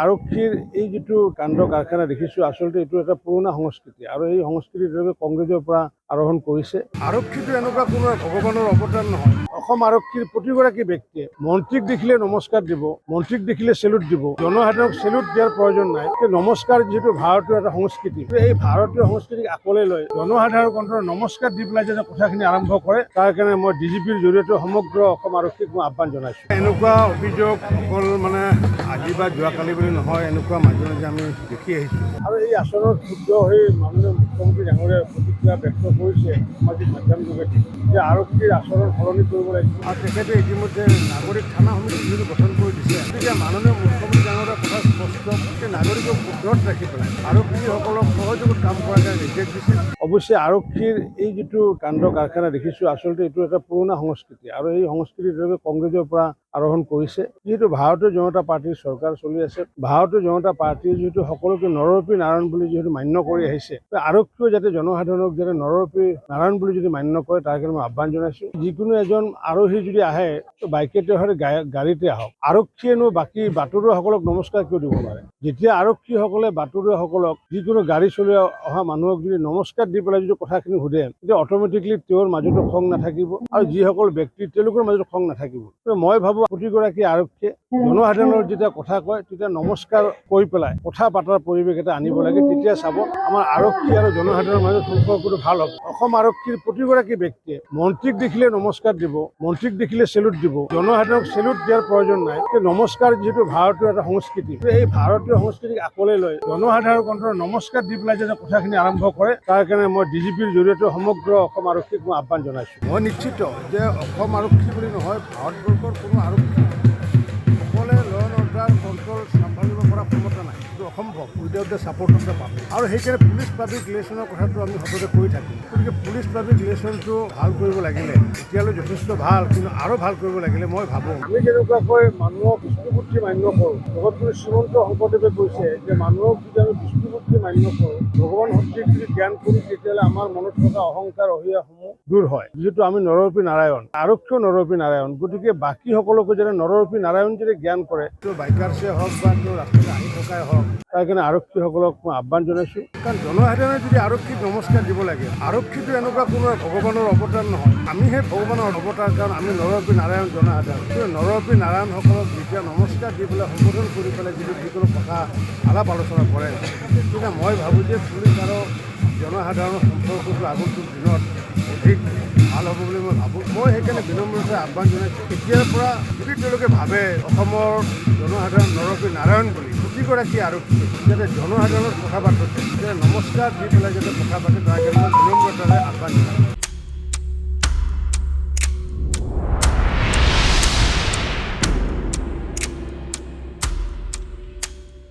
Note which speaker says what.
Speaker 1: আৰক্ষীৰ এই যিটো কাণ্ড কাৰখানা দেখিছোঁ আচলতে এইটো এটা পুৰণা সংস্কৃতি আৰু এই সংস্কৃতিটোকে কংগ্ৰেছৰ পৰা আৰোহণ কৰিছে। আৰক্ষীটো এনেকুৱা কোনো ভগৱানৰ অৱতাৰ নহয়। অসম আৰক্ষীৰ প্ৰতিগৰাকী ব্যক্তিয়ে মন্ত্ৰীক দেখিলে নমস্কাৰ দিব, মন্ত্ৰীক দেখিলে চেলুট দিব, জনসাধাৰণক চেলুট দিয়াৰ প্ৰয়োজন নাই। নমস্কাৰ যিহেতু ভাৰতীয় এটা সংস্কৃতি, এই ভাৰতীয় সংস্কৃতিক আকোৱালি লৈ জনসাধাৰণক অন্তত নমস্কাৰ দি পেলাই যেনে কথাখিনি আৰম্ভ কৰে, তাৰ কাৰণে মই ডিজিপিৰ জৰিয়তে সমগ্ৰ অসম আৰক্ষীক মই আহ্বান জনাইছোঁ। এনেকুৱা অভিযোগ অকল আজি বা যোৱাকালি বুলি নহয়, এনেকুৱা মাজে মাজে আমি দেখি আহিছোঁ আৰু এই আচৰণৰ ক্ষুব্ধ হৈ মাননীয় মুখ্যমন্ত্ৰী ডাঙৰীয়াই প্ৰতিক্ৰিয়া ব্যক্ত কৰিছে সামাজিক মাধ্যম যোগেদি যে আৰক্ষীৰ আচৰণ সলনি কৰিব লাগিব আৰু তেখেতে ইতিমধ্যে নাগৰিক থানা সমিতি যিটো গঠন কৰি দিছে, গতিকে মাননীয় মুখ্যমন্ত্ৰী ডাঙৰীয়াৰ কথা স্পষ্ট যে নাগৰিকক ওপৰত ৰাখি পেলাই আৰক্ষীসকলক সহযোগত কাম কৰাৰ নিৰ্দেশ দিছে। অৱশ্যে আৰক্ষীৰ এই যিটো কাণ্ড কাৰখানা দেখিছোঁ আচলতে এইটো এটা পুৰণা সংস্কৃতি আৰু এই সংস্কৃতিটোকে কংগ্ৰেছৰ পৰা আৰোহণ কৰিছে। যিহেতু ভাৰতীয় জনতা পাৰ্টীৰ চৰকাৰ চলি আছে, ভাৰতীয় জনতা পাৰ্টীয়ে যিহেতু সকলোকে নৰৰূপী নাৰায়ণ বুলি যিহেতু মান্য কৰি আহিছে, আৰক্ষীয়েও যাতে জনসাধাৰণক যাতে নৰৰূপী নাৰায়ণ বুলি যদি মান্য কৰে তাৰ কাৰণে মই আহ্বান জনাইছোঁ। যিকোনো এজন আৰোহী যদি আহে বাইকেতে হওক গাড়ীতে আহক, আৰক্ষীয়েনো বাকী বাটৰুৱাসকলক নমস্কাৰ কিয় দিব পাৰে? যেতিয়া আৰক্ষীসকলে বাটৰুৱাসকলক যিকোনো গাড়ী চলাই অহা মানুহক যদি নমস্কাৰ দি পেলাই যদি কথাখিনি সোধে, তেতিয়া অট'মেটিকলি তেওঁৰ মাজতো খং নাথাকিব আৰু যিসকল ব্যক্তি তেওঁলোকৰ মাজতো খং নাথাকিব। মই ভাবোঁ প্ৰতিগৰাকী আৰক্ষীয়ে জনসাধাৰণৰ যেতিয়া কথা কয় তেতিয়া নমস্কাৰ কৰি পেলাই কথা পতাৰ পৰিৱেশ এটা আনিব লাগে। তেতিয়া চাব আমাৰ আৰক্ষী আৰু জনসাধাৰণৰ মাজত সম্পৰ্কটো ভাল হ'ব। অসম আৰক্ষীৰ প্ৰতিগৰাকী ব্যক্তিয়ে মন্ত্ৰীক দেখিলে নমস্কাৰ দিব, মন্ত্ৰীক দেখিলে চেলুট দিব, জনসাধাৰণক চেলুট দিয়াৰ প্ৰয়োজন নাই। নমস্কাৰ যিহেতু ভাৰতীয় এটা সংস্কৃতি, এই ভাৰতীয় সংস্কৃতিক আকোৱালি লৈ জনসাধাৰণক অন্তত নমস্কাৰ দি পেলাই যেনে কথাখিনি আৰম্ভ কৰে, তাৰ কাৰণে মই ডিজিপিৰ জৰিয়তে সমগ্ৰ অসম আৰক্ষীক মই আহ্বান জনাইছোঁ। মই নিশ্চিত যে অসম আৰক্ষী বুলি নহয়, ভাৰতবৰ্ষৰ কোনো আৰক্ষী সকলে ল এণ্ড অৰ্ডাৰ কণ্ট্ৰল চম্ভালিব পৰা ক্ষমতা নাই, এইটো অসম্ভৱ without the support of the public. আৰু সেইকাৰণে পুলিচ পাব্লিক ৰিলেশ্যনৰ কথাটো আমি সততে কৈ থাকোঁ। গতিকে পুলিচ পাব্লিক ৰিলেশ্যনটো ভাল কৰিব লাগিলে এতিয়ালৈ যথেষ্ট ভাল, কিন্তু আৰু ভাল কৰিব লাগিলে মই ভাবোঁ আমি যেনেকুৱাকৈ মানুহক বিষ্ণুবুদ্ধি মান্য কৰোঁ, জগতগুৰু শ্ৰীমন্ত শংকৰদেৱে কৈছে যে মানুহক যদি আমি বিষ্ণুবুদ্ধি মান্য কৰোঁ, ভগৱান শক্তিক যদি জ্ঞান কৰোঁ, তেতিয়াহ'লে আমাৰ মনত থকা অহংকাৰ অহিয়াসমূহ দূৰ হয়। যিহেতু আমি নৰৰূপী নাৰায়ণ, আৰক্ষীও নৰৰূপী নাৰায়ণ, গতিকে বাকীসকলকো যেনে নৰৰূপী নাৰায়ণ যদি জ্ঞান কৰে, তেওঁ বাইকাৰ্ছে হওক বা তেওঁ ৰাস্তাতে আহি থকাই হওক, তাৰ কাৰণে আৰক্ষীসকলক মই আহ্বান জনাইছোঁ। কাৰণ জনসাধাৰণে যদি আৰক্ষীক নমস্কাৰ দিব লাগে, আৰক্ষীটো এনেকুৱা কোনো ভগৱানৰ অৱতাৰ নহয়, আমিহে ভগৱানৰ অৱতাৰ, কাৰণ আমি নৰৰূপী নাৰায়ণ জনসাধাৰণ। কিন্তু নৰৰূপী নাৰায়ণসকলক যেতিয়া নমস্কাৰ দি পেলাই সম্বোধন কৰি পেলাই যদি যিকোনো কথা আলাপ আলোচনা কৰে, তেতিয়া মই ভাবোঁ যে পুলিচ আৰু জনসাধাৰণৰ সম্পৰ্কটো আগন্তুক দিনত অধিক ভাল হ'ব বুলি মই ভাবোঁ। মই সেইকাৰণে বিনম্ৰতাৰে আহ্বান জনাইছোঁ, এতিয়াৰ পৰা যদি তেওঁলোকে ভাবে অসমৰ জনসাধাৰণ নৰৰূপী নাৰায়ণ বুলি, প্ৰতিগৰাকী আৰক্ষী যাতে জনসাধাৰণৰ কথা পাতোঁতে যাতে নমস্কাৰ দি পেলাই যাতে কথা পাতে, তাৰ কাৰণে মই বিনম্ৰতাৰে আহ্বান জনাইছোঁ।